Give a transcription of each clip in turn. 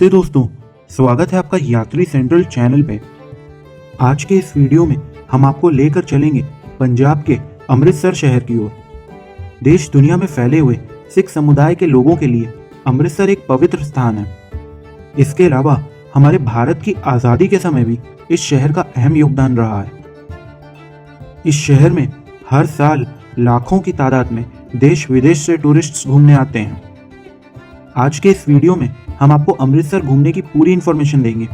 तो दोस्तों, स्वागत है आपका यात्री सेंट्रल चैनल पे। आज के इस वीडियो में हम आपको लेकर चलेंगे पंजाब के अमृतसर शहर की ओर। देश दुनिया में फैले हुए सिख समुदाय के लोगों के लिए अमृतसर एक पवित्र स्थान है। इसके अलावा हमारे भारत की आज़ादी के समय भी इस शहर का अहम योगदान रहा है। इस शहर में हर साल लाखों की तादाद में देश विदेश से टूरिस्ट्स घूमने आते हैं। आज के इस वीडियो में हम आपको अमृतसर घूमने की पूरी इन्फॉर्मेशन देंगे,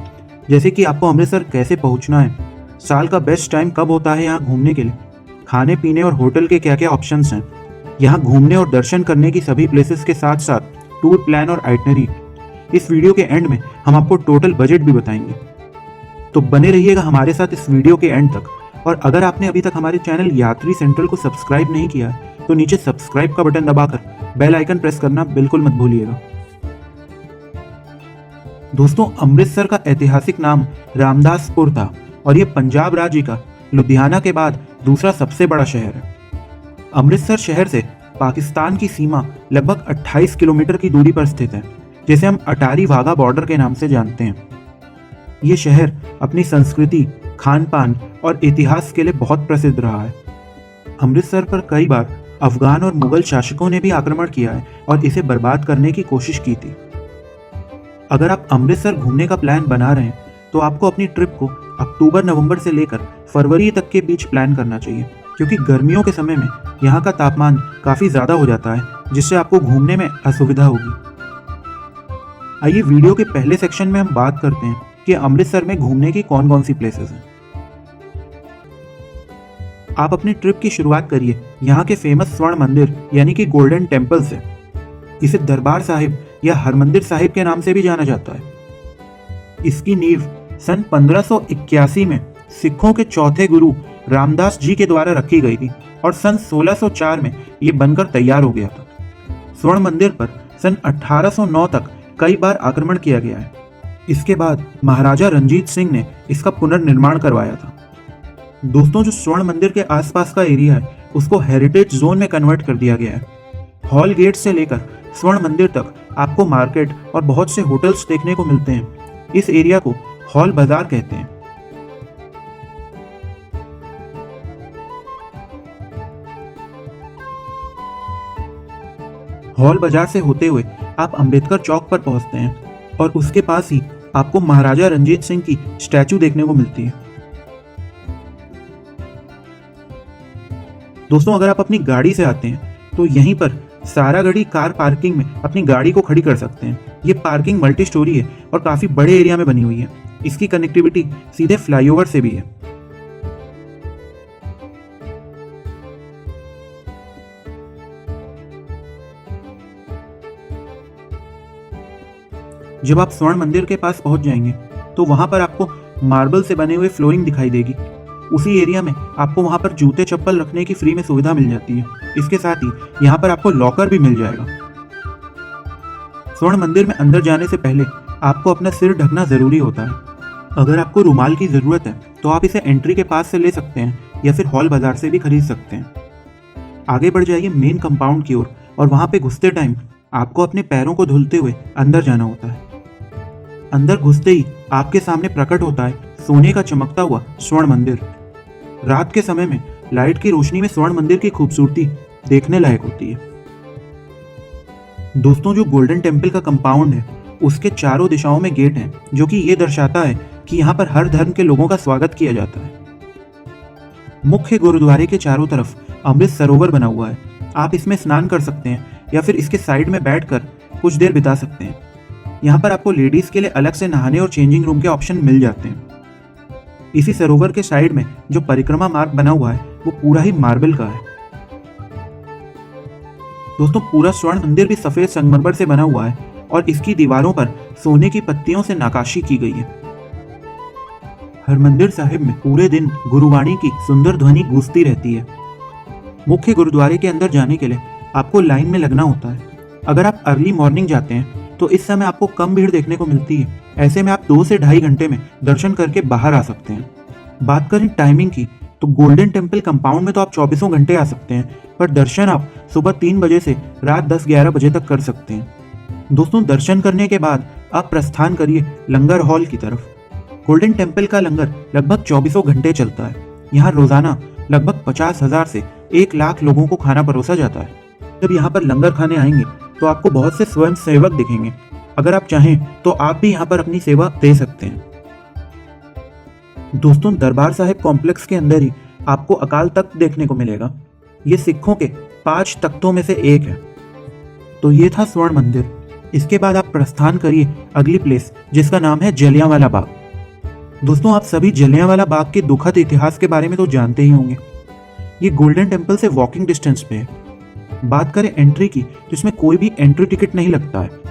जैसे कि आपको अमृतसर कैसे पहुंचना है, साल का बेस्ट टाइम कब होता है यहाँ घूमने के लिए, खाने पीने और होटल के क्या क्या ऑप्शंस हैं, यहाँ घूमने और दर्शन करने की सभी प्लेसेस के साथ साथ टूर प्लान और आइटनरी। इस वीडियो के एंड में हम आपको टोटल बजट भी बताएंगे। तो बने रहिएगा हमारे साथ इस वीडियो के एंड तक। और अगर आपने अभी तक हमारे चैनल यात्री सेंट्रल को सब्सक्राइब नहीं किया है तो नीचे सब्सक्राइब का बटन दबाकर बेल आइकन प्रेस करना बिल्कुल मत भूलिएगा। दोस्तों, अमृतसर का ऐतिहासिक नाम रामदासपुर था और यह पंजाब राज्य का लुधियाना के बाद दूसरा सबसे बड़ा शहर है। अमृतसर शहर से पाकिस्तान की सीमा लगभग 28 किलोमीटर की दूरी पर स्थित है, जिसे हम अटारी वाघा बॉर्डर के नाम से जानते हैं। ये शहर अपनी संस्कृति, खान पान और इतिहास के लिए बहुत प्रसिद्ध रहा है। अमृतसर पर कई बार अफगान और मुगल शासकों ने भी आक्रमण किया है और इसे बर्बाद करने की कोशिश की थी। अगर आप अमृतसर घूमने का प्लान बना रहे हैं तो आपको अपनी ट्रिप को अक्टूबर-नवंबर से लेकर फरवरी तक के बीच प्लान करना चाहिए, क्योंकि गर्मियों के समय में यहाँ का तापमान काफ़ी ज़्यादा हो जाता है, जिससे आपको घूमने में असुविधा होगी। आइए वीडियो के पहले सेक्शन में हम बात करते हैं कि अमृतसर में घूमने की कौन कौन सी प्लेसेस हैं। आप अपनी ट्रिप की शुरुआत करिए यहाँ के फेमस स्वर्ण मंदिर यानी कि गोल्डन टेम्पल से। इसे दरबार साहिब या हरमंदिर साहिब के नाम से भी जाना जाता है। इसकी नींव सन 1581 में सिखों के चौथे गुरु रामदास जी के द्वारा रखी गई थी और सन 1604 में ये बनकर तैयार हो गया था। स्वर्ण मंदिर पर सन 1809 तक कई बार आक्रमण किया गया है। इसके बाद महाराजा रणजीत सिंह ने इसका पुनर्निर्माण करवाया था। दोस्तों, जो स्वर्ण मंदिर के आसपास का एरिया है उसको हेरिटेज जोन में कन्वर्ट कर दिया गया है। हॉल गेट से लेकर स्वर्ण मंदिर तक आपको मार्केट और बहुत से होटल्स देखने को मिलते हैं। इस एरिया को हॉल बाजार कहते हैं। हॉल बाजार से होते हुए आप अंबेडकर चौक पर पहुंचते हैं और उसके पास ही आपको महाराजा रणजीत सिंह की स्टैचू देखने को मिलती है। दोस्तों, अगर आप अपनी गाड़ी से आते हैं तो यहीं पर सारागढ़ी कार पार्किंग में अपनी गाड़ी को खड़ी कर सकते हैं। ये पार्किंग मल्टी स्टोरी है और काफी बड़े एरिया में बनी हुई है। इसकी कनेक्टिविटी सीधे फ्लाईओवर से भी है। जब आप स्वर्ण मंदिर के पास पहुंच जाएंगे तो वहां पर आपको मार्बल से बने हुए फ्लोरिंग दिखाई देगी। उसी एरिया में आपको वहां पर जूते चप्पल रखने की फ्री में सुविधा मिल जाती है। इसके साथ ही यहाँ पर आपको लॉकर भी मिल जाएगा। स्वर्ण मंदिर में अंदर जाने से पहले आपको अपना सिर ढकना जरूरी होता है। अगर आपको रुमाल की जरूरत है तो आप इसे एंट्री के पास से ले सकते हैं या फिर हॉल बाजार से भी खरीद सकते हैं। आगे बढ़ जाइए मेन कंपाउंड की ओर और वहां पे घुसते टाइम आपको अपने पैरों को धुलते हुए अंदर जाना होता है। अंदर घुसते ही आपके सामने प्रकट होता है सोने का चमकता हुआ स्वर्ण मंदिर। रात के समय में लाइट की रोशनी में स्वर्ण मंदिर की खूबसूरती देखने लायक होती है। दोस्तों, जो गोल्डन टेम्पल का कंपाउंड है उसके चारों दिशाओं में गेट हैं, जो कि ये दर्शाता है कि यहाँ पर हर धर्म के लोगों का स्वागत किया जाता है। मुख्य गुरुद्वारे के चारों तरफ अमृत सरोवर बना हुआ है। आप इसमें स्नान कर सकते हैं या फिर इसके साइड में बैठकर कुछ देर बिता सकते हैं। यहाँ पर आपको लेडीज के लिए अलग से नहाने और चेंजिंग रूम के ऑप्शन मिल जाते हैं। इसी सरोवर के साइड में जो परिक्रमा मार्ग बना हुआ है वो पूरा ही मार्बल का है। दोस्तों, पूरा स्वर्ण मंदिर भी सफेद संगमरमर से बना हुआ है और इसकी दीवारों पर सोने की पत्तियों से नक्काशी की गई है। हरमंदिर साहिब में पूरे दिन गुरुवाणी की सुंदर ध्वनि गूंजती रहती है। मुख्य गुरुद्वारे के अंदर जाने के लिए आपको लाइन में लगना होता है। अगर आप अर्ली मॉर्निंग जाते हैं तो इस समय आपको कम भीड़ देखने को मिलती है। ऐसे में आप 2 से ढाई घंटे में दर्शन करके बाहर आ सकते हैं। बात करें टाइमिंग की तो गोल्डन टेम्पल कंपाउंड में तो आप 24 घंटे आ सकते हैं, पर दर्शन आप सुबह 3 बजे से रात 10-11 बजे तक कर सकते हैं। दोस्तों, दर्शन करने के बाद आप प्रस्थान करिए लंगर हॉल की तरफ। गोल्डन टेम्पल का लंगर लगभग 24 घंटे चलता है। यहाँ रोजाना लगभग 50,000 से 1 लाख लोगों को खाना परोसा जाता है। जब यहाँ पर लंगर खाने आएंगे तो आपको बहुत से स्वयं सेवक दिखेंगे। अगर आप चाहें तो आप भी यहाँ पर अपनी सेवा दे सकते हैं। दोस्तों, दरबार साहिब कॉम्प्लेक्स के अंदर ही आपको अकाल तख्त देखने को मिलेगा। ये सिखों के 5 तख्तों में से एक है। तो ये था स्वर्ण मंदिर। इसके बाद आप प्रस्थान करिए अगली प्लेस, जिसका नाम है जलियांवाला बाग। दोस्तों, आप सभी जलियांवाला बाग के दुखद इतिहास के बारे में तो जानते ही होंगे। ये गोल्डन टेम्पल से वॉकिंग डिस्टेंस पे है। बात करें एंट्री की, तो इसमें कोई भी एंट्री टिकट नहीं लगता है।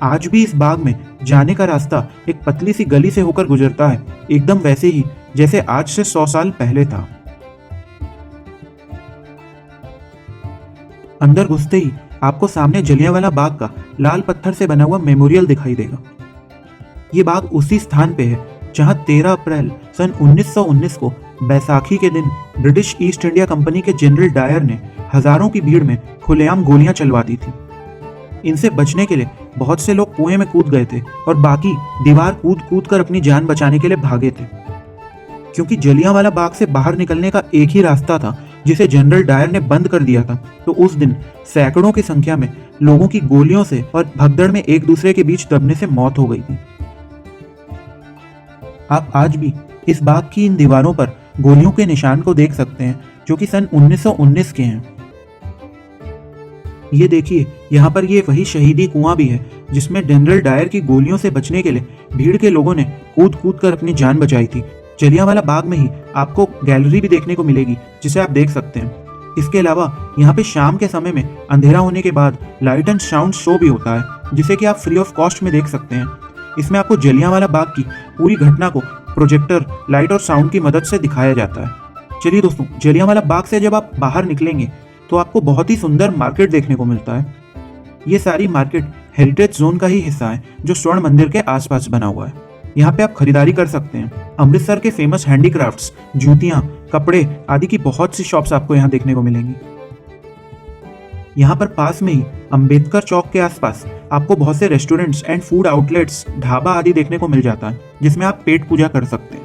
आज भी इस बाग में जाने का रास्ता एक पतली सी गली से होकर गुजरता है, एकदम वैसे ही जैसे आज से 100 साल पहले था। अंदर घुसते ही आपको सामने जलियांवाला बाग का लाल पत्थर से बना हुआ मेमोरियल दिखाई देगा। ये बाग उसी स्थान पे है जहां 13 अप्रैल सन 1919 को बैसाखी के दिन ब्रिटिश ईस्ट इंडिया कंपनी के जनरल डायर ने हजारों की भीड़ में खुलेआम गोलियां चलवा दी थी। इनसे बचने के लिए बहुत से लोग कुएं में कूद गए थे और बाकी दीवार कूद कूद कर अपनी जान बचाने के लिए भागे थे। क्योंकि जलियांवाला बाग से बाहर निकलने का एक ही रास्ता था जिसे जनरल डायर ने बंद कर दिया था, तो उस दिन सैकड़ों की संख्या में लोगों की गोलियों से और भगदड़ में एक दूसरे के बीच दबने से मौत हो गई थी। आप आज भी इस बाग की इन दीवारों पर गोलियों के निशान को देख सकते हैं, जो कि सन 1919 के हैं। ये देखिए, यहाँ पर ये वही शहीदी कुआं भी है जिसमें जनरल डायर की गोलियों से बचने के लिए भीड़ के लोगों ने कूद कूद कर अपनी जान बचाई थी। जलियांवाला बाग में ही आपको गैलरी भी देखने को मिलेगी, जिसे आप देख सकते हैं। इसके अलावा यहाँ पे शाम के समय में अंधेरा होने के बाद लाइट एंड साउंड शो भी होता है, जिसे कि आप फ्री ऑफ कॉस्ट में देख सकते हैं। इसमें आपको जलियांवाला बाग की पूरी घटना को प्रोजेक्टर, लाइट और साउंड की मदद से दिखाया जाता है। चलिए दोस्तों, जलियांवाला बाग से जब आप बाहर निकलेंगे तो आपको बहुत ही सुंदर मार्केट देखने को मिलता है। ये सारी मार्केट हेरिटेज जोन का ही हिस्सा है, जो स्वर्ण मंदिर के आसपास बना हुआ है। यहाँ पे आप खरीदारी कर सकते हैं। अमृतसर के फेमस हैंडीक्राफ्ट्स, जूतियां, कपड़े आदि की बहुत सी शॉप्स आपको यहाँ देखने को मिलेंगी। यहाँ पर पास में ही अंबेडकर चौक के आसपास आपको बहुत से restaurants and food outlets, dhaba आदि देखने को मिल जाता है, जिसमें आप पेट पूजा कर सकते हैं।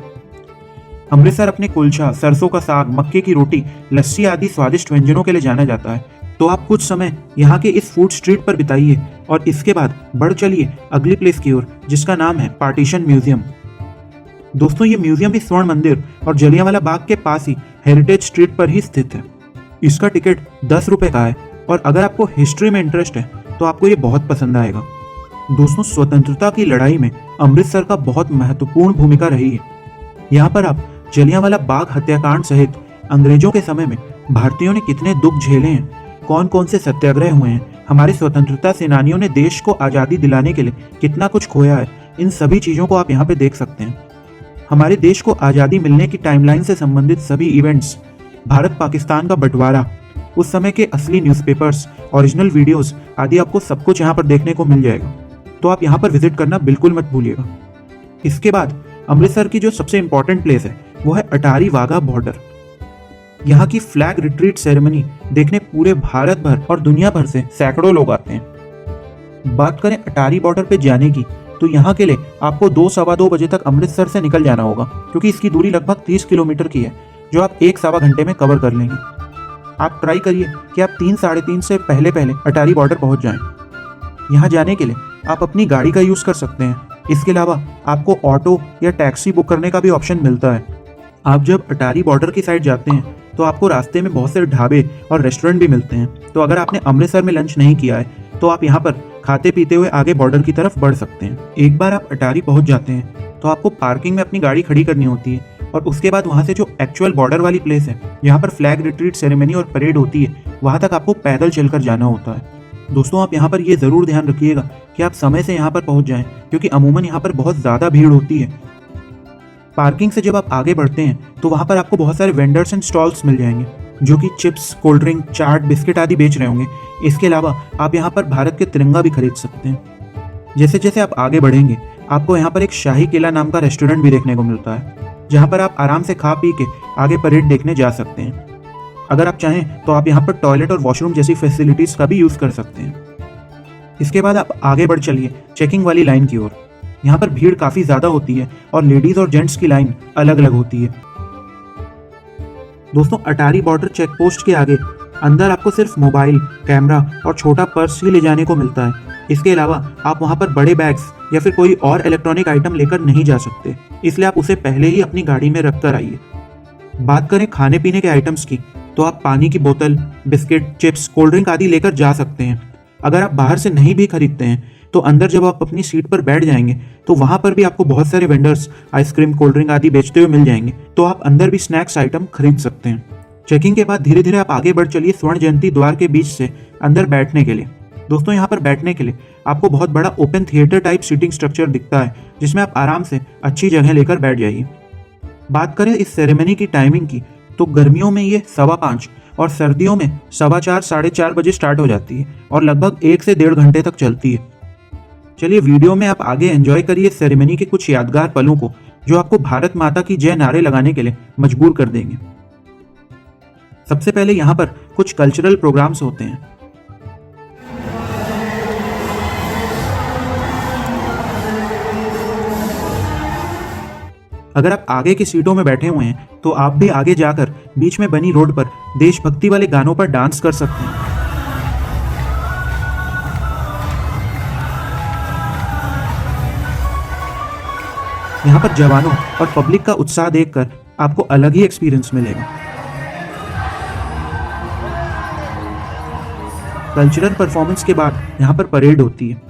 अमृतसर अपने कुलचा, सरसों का साग, मक्के की रोटी, लस्सी आदि स्वादिष्ट व्यंजनों के लिए जाना जाता है। तो आप कुछ समय यहाँ के इस फूड स्ट्रीट पर बिताइए और इसके बाद बढ़ चलिए अगली प्लेस की ओर, जिसका नाम है पार्टीशन म्यूजियम। दोस्तों, ये म्यूजियम भी स्वर्ण मंदिर और जलियांवाला बाग के पास ही हेरिटेज स्ट्रीट पर ही स्थित है। इसका टिकट 10 रुपए का है और अगर आपको हिस्ट्री में इंटरेस्ट है तो आपको ये बहुत पसंद आएगा। दोस्तों, स्वतंत्रता की लड़ाई में अमृतसर का बहुत महत्वपूर्ण भूमिका रही है। यहाँ पर आप जलियांवाला बाग हत्याकांड सहित अंग्रेजों के समय में भारतीयों ने कितने दुख झेले हैं, कौन कौन से सत्याग्रह हुए हैं, हमारे स्वतंत्रता सेनानियों ने देश को आज़ादी दिलाने के लिए कितना कुछ खोया है, इन सभी चीज़ों को आप यहाँ पे देख सकते हैं। हमारे देश को आज़ादी मिलने की टाइमलाइन से संबंधित सभी इवेंट्स, भारत पाकिस्तान का बंटवारा, उस समय के असली न्यूज़पेपर्स, ओरिजिनल वीडियोस आदि आपको सब कुछ यहाँ पर देखने को मिल जाएगा। तो आप यहाँ पर विजिट करना बिल्कुल मत भूलिएगा। इसके बाद अमृतसर की जो सबसे इंपॉर्टेंट प्लेस है वो है अटारी वाघा बॉर्डर। यहाँ की फ्लैग रिट्रीट सेरेमनी देखने पूरे भारत भर और दुनिया भर से सैकड़ों लोग आते हैं। बात करें अटारी बॉर्डर पे जाने की, तो यहाँ के लिए आपको 2 सवा 2 बजे तक अमृतसर से निकल जाना होगा, क्योंकि इसकी दूरी लगभग 30 किलोमीटर की है, जो आप 1 सवा घंटे में कवर कर लेंगे। आप ट्राई करिए कि आप 3 साढ़े 3 से पहले अटारी बॉर्डर पहुँच जाएं। यहाँ जाने के लिए आप अपनी गाड़ी का यूज़ कर सकते हैं। इसके अलावा आपको ऑटो या टैक्सी बुक करने का भी ऑप्शन मिलता है। आप जब अटारी बॉर्डर की साइड जाते हैं तो आपको रास्ते में बहुत से ढाबे और रेस्टोरेंट भी मिलते हैं। तो अगर आपने अमृतसर में लंच नहीं किया है तो आप यहाँ पर खाते पीते हुए आगे बॉर्डर की तरफ बढ़ सकते हैं। एक बार आप अटारी पहुँच जाते हैं तो आपको पार्किंग में अपनी गाड़ी खड़ी करनी होती है और उसके बाद वहाँ से जो एक्चुअल बॉर्डर वाली प्लेस है, यहाँ पर फ्लैग रिट्रीट सेरेमनी और परेड होती है, वहाँ तक आपको पैदल चलकर जाना होता है। दोस्तों, आप यहाँ पर ये ज़रूर ध्यान रखिएगा कि आप समय से यहाँ पर पहुँच जाएं, क्योंकि अमूमन यहाँ पर बहुत ज़्यादा भीड़ होती है। पार्किंग से जब आप आगे बढ़ते हैं तो वहाँ पर आपको बहुत सारे वेंडर्स एंड स्टॉल्स मिल जाएंगे, जो कि चिप्स, कोल्ड ड्रिंक, चाट, बिस्किट आदि बेच रहे होंगे। इसके अलावा आप यहाँ पर भारत के तिरंगा भी खरीद सकते हैं। जैसे जैसे आप आगे बढ़ेंगे आपको यहाँ पर एक शाही किला नाम का रेस्टोरेंट भी देखने को मिलता है, जहाँ पर आप आराम से खा पी के आगे परेड देखने जा सकते हैं। अगर आप चाहें तो आप यहाँ पर टॉयलेट और वॉशरूम जैसी फैसिलिटीज़ का भी यूज़ कर सकते हैं। इसके बाद आप आगे बढ़ चलिए चेकिंग वाली लाइन की ओर। यहाँ पर भीड़ काफी ज्यादा होती है और लेडीज और जेंट्स की लाइन अलग अलग होती है। दोस्तों अटारी बॉर्डर चेक पोस्ट के आगे अंदर आपको सिर्फ मोबाइल, कैमरा और छोटा पर्स ही ले जाने को मिलता है। इसके अलावा आप वहाँ पर बड़े बैग्स या फिर कोई और इलेक्ट्रॉनिक आइटम लेकर नहीं जा सकते, इसलिए आप उसे पहले ही अपनी गाड़ी में रख कर आइए। बात करें खाने पीने के आइटम्स की, तो आप पानी की बोतल, बिस्किट, चिप्स, कोल्ड ड्रिंक आदि लेकर जा सकते हैं। अगर आप बाहर से नहीं भी खरीदते हैं तो अंदर जब आप अपनी सीट पर बैठ जाएंगे तो वहां पर भी आपको बहुत सारे वेंडर्स आइसक्रीम, कोल्ड ड्रिंक आदि बेचते हुए मिल जाएंगे, तो आप अंदर भी स्नैक्स आइटम खरीद सकते हैं। चेकिंग के बाद धीरे धीरे आप आगे बढ़ चलिए स्वर्ण जयंती द्वार के बीच से अंदर बैठने के लिए। दोस्तों यहाँ पर बैठने के लिए आपको बहुत बड़ा open theatre type seating structure दिखता है, जिसमें आप आराम से अच्छी जगह लेकर बैठ जाइए। बात करें इस सेरेमनी की टाइमिंग की, तो गर्मियों में ये 5:15 और सर्दियों में 4:15 साढ़े 4 बजे स्टार्ट हो जाती है और लगभग 1 से 1.5 घंटे तक चलती है। चलिए वीडियो में आप आगे एंजॉय करिए सेरेमनी के कुछ यादगार पलों को, जो आपको भारत माता की जय नारे लगाने के लिए मजबूर कर देंगे। सबसे पहले यहाँ पर कुछ कल्चरल प्रोग्राम्स होते हैं। अगर आप आगे की सीटों में बैठे हुए हैं तो आप भी आगे जाकर बीच में बनी रोड पर देशभक्ति वाले गानों पर डांस कर सकते हैं। यहाँ पर जवानों और पब्लिक का उत्साह देखकर आपको अलग ही एक्सपीरियंस मिलेगा। कल्चरल परफॉर्मेंस के बाद यहाँ पर परेड होती है।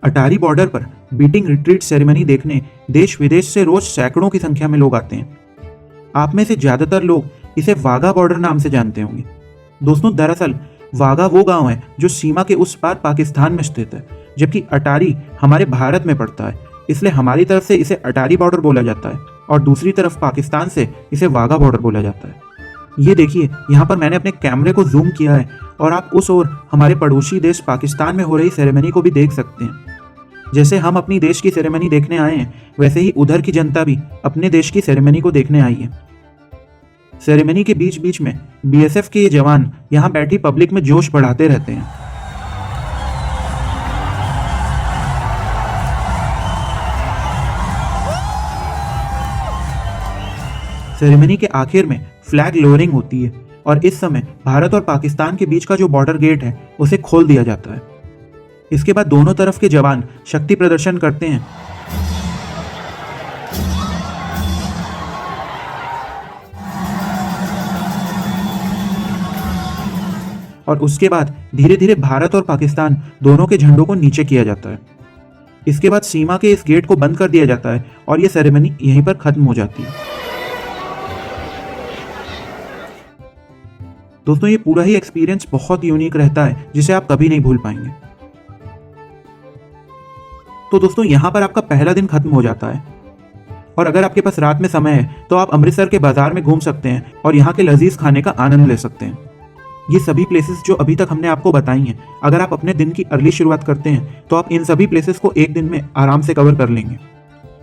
अटारी बॉर्डर पर बीटिंग रिट्रीट सेरेमनी देखने देश विदेश से रोज सैकड़ों की संख्या में लोग आते हैं। आप में से ज्यादातर लोग इसे वाघा बॉर्डर नाम से जानते होंगे। दोस्तों दरअसल वाघा वो गांव है जो सीमा के उस पार पाकिस्तान में स्थित है, जबकि अटारी हमारे भारत में पड़ता है, इसलिए हमारी तरफ से इसे अटारी बॉर्डर बोला जाता है और दूसरी तरफ पाकिस्तान से इसे वाघा बॉर्डर बोला जाता है। ये देखिए यहाँ पर मैंने अपने कैमरे को जूम किया है और आप उस ओर हमारे पड़ोसी देश पाकिस्तान में हो रही सेरेमनी को भी देख सकते हैं। जैसे हम अपनी देश की सेरेमनी देखने आए हैं, वैसे ही उधर की जनता भी अपने देश की सेरेमनी को देखने आई है। सेरेमनी के बीच बीच में बीएसएफ के ये जवान यहाँ बैठी पब्लिक में जोश बढ़ाते रहते हैं। सेरेमनी के आखिर में फ्लैग लोअरिंग होती है और इस समय भारत और पाकिस्तान के बीच का जो बॉर्डर गेट है उसे खोल दिया जाता है। इसके बाद दोनों तरफ के जवान शक्ति प्रदर्शन करते हैं। और उसके बाद धीरे धीरे भारत और पाकिस्तान दोनों के झंडों को नीचे किया जाता है। इसके बाद सीमा के इस गेट को बंद कर दिया जाता है और यह सेरेमनी यहीं पर खत्म हो जाती है। दोस्तों ये पूरा ही एक्सपीरियंस बहुत यूनिक रहता है, जिसे आप कभी नहीं भूल पाएंगे। तो दोस्तों यहाँ पर आपका पहला दिन खत्म हो जाता है और अगर आपके पास रात में समय है तो आप अमृतसर के बाजार में घूम सकते हैं और यहाँ के लजीज खाने का आनंद ले सकते हैं। ये सभी प्लेसेस जो अभी तक हमने आपको बताई हैं, अगर आप अपने दिन की अर्ली शुरुआत करते हैं तो आप इन सभी प्लेसेस को एक दिन में आराम से कवर कर लेंगे।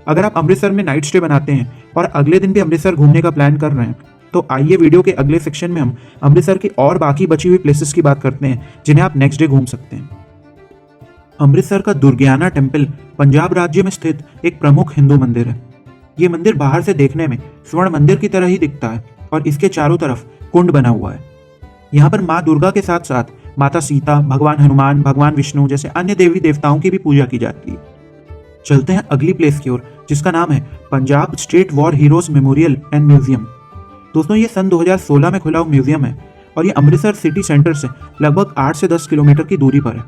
अगर आप अमृतसर में नाइट स्टे बनाते हैं और अगले दिन भी अमृतसर घूमने का प्लान कर रहे हैं, तो आइए वीडियो के अगले सेक्शन में हम अमृतसर की और बाकी बची हुई प्लेसेस की बात करते हैं जिन्हें आप नेक्स्ट डे घूम सकते हैं। अमृतसर का दुर्गियाना टेम्पल पंजाब राज्य में स्थित एक प्रमुख हिंदू मंदिर है। ये मंदिर बाहर से देखने में स्वर्ण मंदिर की तरह ही दिखता है और इसके चारों तरफ कुंड बना हुआ है। यहाँ पर माँ दुर्गा के साथ साथ माता सीता, भगवान हनुमान, भगवान विष्णु जैसे अन्य देवी देवताओं की भी पूजा की जाती है। चलते हैं अगली प्लेस की ओर, जिसका नाम है Punjab state war heroes memorial and museum. दोस्तों ये सन 2016 में खुला हुआ म्यूजियम है और ये अमृतसर सिटी सेंटर से लगभग 8 से 10 किलोमीटर की दूरी पर है।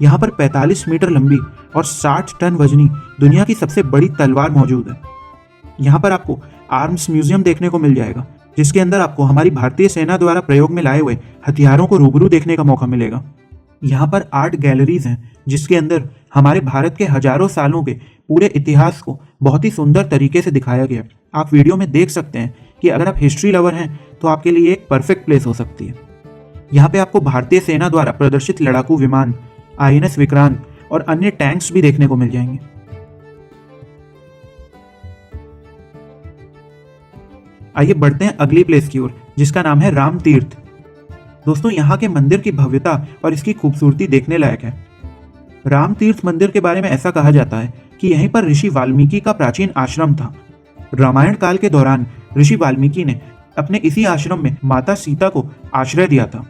यहाँ पर 45 मीटर लंबी और 60 टन वजनी दुनिया की सबसे बड़ी तलवार मौजूद है। यहाँ पर आपको आर्म्स म्यूजियम देखने को मिल जाएगा, जिसके अंदर आपको हमारी भारतीय सेना द्वारा प्रयोग में लाए हुए हथियारों को रूबरू देखने का मौका मिलेगा। यहाँ पर आर्ट गैलरीज हैं, जिसके अंदर हमारे भारत के हजारों सालों के पूरे इतिहास को बहुत ही सुंदर तरीके से दिखाया गया। आप वीडियो में देख सकते हैं कि अगर आप हिस्ट्री लवर हैं तो आपके लिए एक परफेक्ट प्लेस हो सकती है। यहाँ पे आपको भारतीय सेना द्वारा प्रदर्शित लड़ाकू विमान, आईएनएस विक्रांत और अन्य टैंक्स भी देखने को मिल जाएंगे। आइए बढ़ते हैं अगली प्लेस की ओर, जिसका नाम है राम तीर्थ। दोस्तों यहाँ के मंदिर की भव्यता और इसकी खूबसूरती देखने लायक है। राम तीर्थ मंदिर के बारे में ऐसा कहा जाता है कि यहीं पर ऋषि वाल्मीकि का प्राचीन आश्रम था। रामायण काल के दौरान ऋषि वाल्मीकि ने अपने इसी आश्रम में माता सीता को आश्रय दिया था।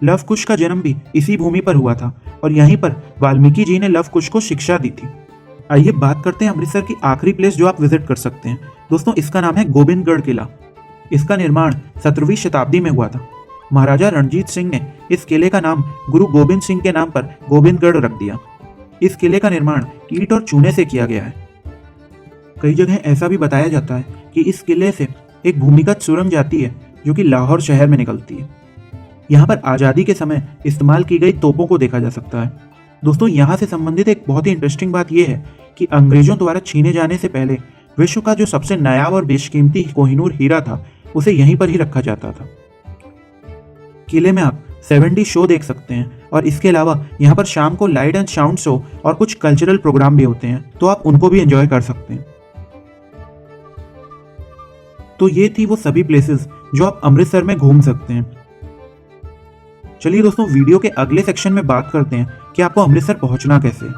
लव कुश का जन्म भी इसी भूमि पर हुआ था और यहीं पर वाल्मीकि जी ने लव कुश को शिक्षा दी थी। आइए बात करते हैं अमृतसर की आखिरी प्लेस जो आप विजिट कर सकते हैं। दोस्तों, इसका नाम है गोबिंदगढ़ किला। इसका निर्माण 17वीं शताब्दी में हुआ था। महाराजा रणजीत सिंह ने इस किले का नाम गुरु गोबिंद सिंह के नाम पर गोबिंदगढ़ रख दिया। इस किले का निर्माण ईंट और चूने से किया गया है। कई जगह ऐसा भी बताया जाता है कि इस किले से एक भूमिगत सुरंग जाती है जो कि लाहौर शहर में निकलती है। यहाँ पर आज़ादी के समय इस्तेमाल की गई तोपों को देखा जा सकता है। दोस्तों, यहाँ से संबंधित एक बहुत ही इंटरेस्टिंग बात यह है कि अंग्रेजों द्वारा छीने जाने से पहले विश्व का जो सबसे नायाब और बेशकीमती कोहिनूर हीरा था उसे यहीं पर ही रखा जाता था। किले में आप 7D शो देख सकते हैं और इसके अलावा यहाँ पर शाम को लाइट एंड साउंड शो और कुछ कल्चरल प्रोग्राम भी होते हैं, तो आप उनको भी एंजॉय कर सकते हैं। तो ये थी वो सभी प्लेसेस जो आप अमृतसर में घूम सकते हैं। चलिए दोस्तों, वीडियो के अगले सेक्शन में बात करते हैं कि आपको अमृतसर पहुंचना कैसे।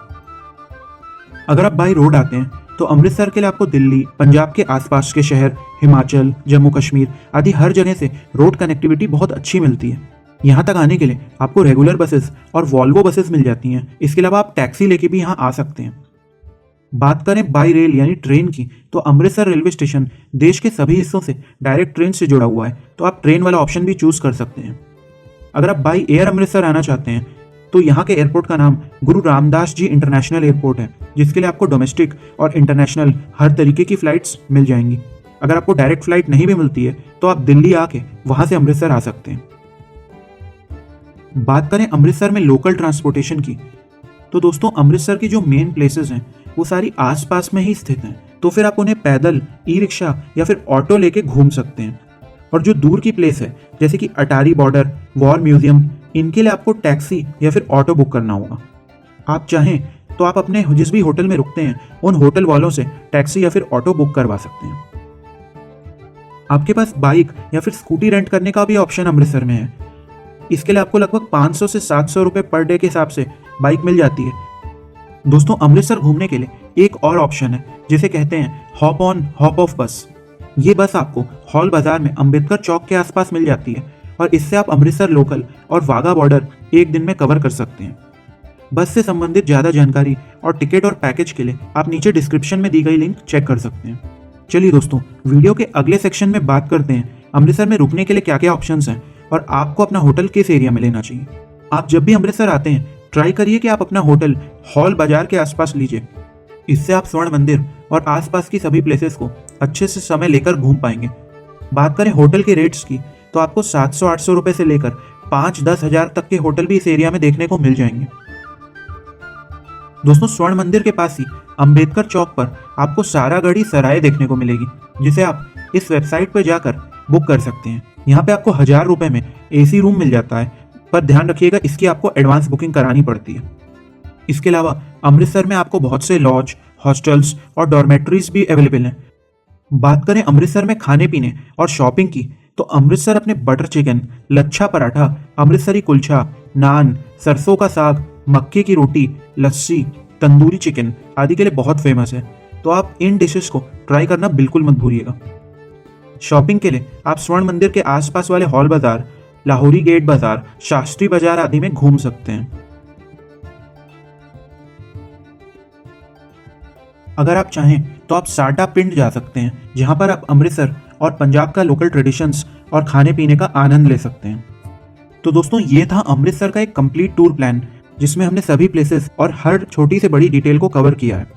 अगर आप बाई रोड आते हैं तो अमृतसर के लिए आपको दिल्ली, पंजाब के आसपास के शहर, हिमाचल, जम्मू कश्मीर आदि हर जगह से रोड कनेक्टिविटी बहुत अच्छी मिलती है। यहाँ तक आने के लिए आपको रेगुलर बसेस और वॉल्वो बसेस मिल जाती हैं। इसके अलावा आप टैक्सी लेके भी यहाँ आ सकते हैं। बात करें बाई रेल यानी ट्रेन की, तो अमृतसर रेलवे स्टेशन देश के सभी हिस्सों से डायरेक्ट ट्रेन से जुड़ा हुआ है, तो आप ट्रेन वाला ऑप्शन भी चूज कर सकते हैं। अगर आप बाई एयर अमृतसर आना चाहते हैं तो यहाँ के एयरपोर्ट का नाम गुरु रामदास जी इंटरनेशनल एयरपोर्ट है, जिसके लिए आपको डोमेस्टिक और इंटरनेशनल हर तरीके की फ्लाइट्स मिल जाएंगी। अगर आपको डायरेक्ट फ्लाइट नहीं भी मिलती है तो आप दिल्ली आके वहां से अमृतसर आ सकते हैं। बात करें अमृतसर में लोकल ट्रांसपोर्टेशन की, तो दोस्तों अमृतसर की जो मेन प्लेसेस हैं वो सारी आसपास में ही स्थित हैं, तो फिर आप उन्हें पैदल, ई रिक्शा या फिर ऑटो लेके घूम सकते हैं। और जो दूर की प्लेस है जैसे कि अटारी बॉर्डर, वॉर म्यूजियम, इनके लिए आपको टैक्सी या फिर ऑटो बुक करना होगा। आप चाहें तो आप अपने जिस भी होटल में रुकते हैं उन होटल वालों से टैक्सी या फिर ऑटो बुक करवा सकते हैं। आपके पास बाइक या फिर स्कूटी रेंट करने का भी ऑप्शन अमृतसर में है। इसके लिए आपको लगभग 500 से 700 रुपये पर डे के हिसाब से बाइक मिल जाती है। दोस्तों, अमृतसर घूमने के लिए एक और ऑप्शन है जिसे कहते हैं हॉप ऑन हॉप ऑफ बस। ये बस आपको हॉल बाजार में अंबेडकर चौक के आसपास मिल जाती है और इससे आप अमृतसर लोकल और वाघा बॉर्डर एक दिन में कवर कर सकते हैं। बस से संबंधित ज़्यादा जानकारी और टिकट और पैकेज के लिए आप नीचे डिस्क्रिप्शन में दी गई लिंक चेक कर सकते हैं। चलिए दोस्तों, वीडियो के अगले सेक्शन में बात करते हैं अमृतसर में रुकने के लिए क्या क्या ऑप्शंस हैं और आपको अपना होटल किस एरिया में लेना चाहिए। आप जब भी अमृतसर आते हैं ट्राई करिए कि आप अपना होटल हॉल बाजार के आसपास लीजिए। इससे आप स्वर्ण मंदिर और आसपास की सभी प्लेसेस को अच्छे से समय लेकर घूम पाएंगे। बात करें होटल के रेट्स की, तो आपको 700-800 रुपए से लेकर 5-10 हज़ार तक के होटल भी इस एरिया में देखने को मिल जाएंगे। दोस्तों, स्वर्ण मंदिर के पास ही अंबेडकर चौक पर आपको सारागढ़ी सराय देखने को मिलेगी, जिसे आप इस वेबसाइट पर जाकर बुक कर सकते हैं। यहाँ पे आपको 1000 रुपए में AC रूम मिल जाता है, पर ध्यान रखिएगा इसकी आपको एडवांस बुकिंग करानी पड़ती है। इसके अलावा अमृतसर में आपको बहुत से लॉज, हॉस्टल्स और डॉर्मेट्रीज भी अवेलेबल हैं। बात करें अमृतसर में खाने पीने और शॉपिंग की, तो अमृतसर अपने बटर चिकन, लच्छा पराठा, अमृतसरी कुलचा, नान, सरसों का साग, मक्के की रोटी, लस्सी, तंदूरी चिकन आदि के लिए बहुत फेमस है, तो आप इन डिशेस को ट्राई करना बिल्कुल मत भूलिएगा। शॉपिंग के लिए आप स्वर्ण मंदिर के आसपास वाले हॉल बाजार, लाहौरी गेट बाजार, शास्त्री बाजार आदि में घूम सकते हैं। अगर आप चाहें तो आप साटा पिंड जा सकते हैं, जहां पर आप अमृतसर और पंजाब का लोकल ट्रेडिशंस और खाने पीने का आनंद ले सकते हैं। तो दोस्तों, ये था अमृतसर का एक कंप्लीट टूर प्लान, जिसमें हमने सभी प्लेसेस और हर छोटी से बड़ी डिटेल को कवर किया है।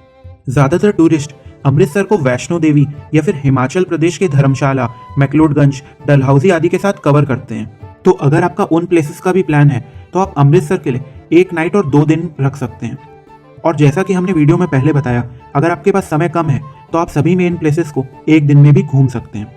ज़्यादातर टूरिस्ट अमृतसर को वैष्णो देवी या फिर हिमाचल प्रदेश के धर्मशाला, मैक्लोडगंज, डलहौजी आदि के साथ कवर करते हैं। तो अगर आपका उन प्लेसेस का भी प्लान है तो आप अमृतसर के लिए 1 नाइट और 2 दिन रख सकते हैं। और जैसा कि हमने वीडियो में पहले बताया, अगर आपके पास समय कम है तो आप सभी मेन प्लेसेस को एक दिन में भी घूम सकते हैं।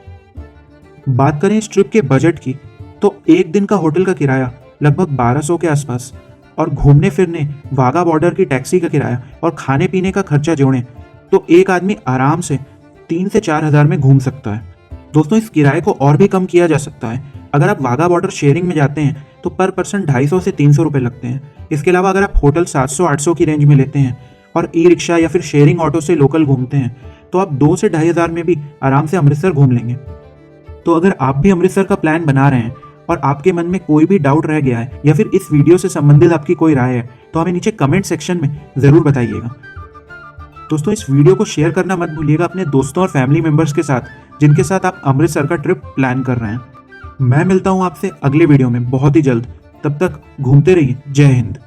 बात करें इस ट्रिप के बजट की, तो एक दिन का होटल का किराया लगभग 1200 के आसपास, और घूमने फिरने, वाघा बॉर्डर की टैक्सी का किराया और खाने पीने का खर्चा जोड़ें तो एक आदमी आराम से 3 से 4 हज़ार में घूम सकता है। दोस्तों, इस किराए को और भी कम किया जा सकता है। अगर आप वाघा बॉर्डर शेयरिंग में जाते हैं तो पर पर्सन 250 से 300 रुपये लगते हैं। इसके अलावा अगर आप होटल 700-800 की रेंज में लेते हैं और ई रिक्शा या फिर शेयरिंग ऑटो से लोकल घूमते हैं तो आप 2 से 2,500 में भी आराम से अमृतसर घूम लेंगे। तो अगर आप भी अमृतसर का प्लान बना रहे हैं और आपके मन में कोई भी डाउट रह गया है या फिर इस वीडियो से संबंधित आपकी कोई राय है तो हमें नीचे कमेंट सेक्शन में ज़रूर बताइएगा। दोस्तों, इस वीडियो को शेयर करना मत भूलिएगा अपने दोस्तों और फैमिली मेंबर्स के साथ जिनके साथ आप अमृतसर का ट्रिप प्लान कर रहे हैं। मैं मिलता हूं आपसे अगले वीडियो में बहुत ही जल्द। तब तक घूमते रहिए। जय हिंद।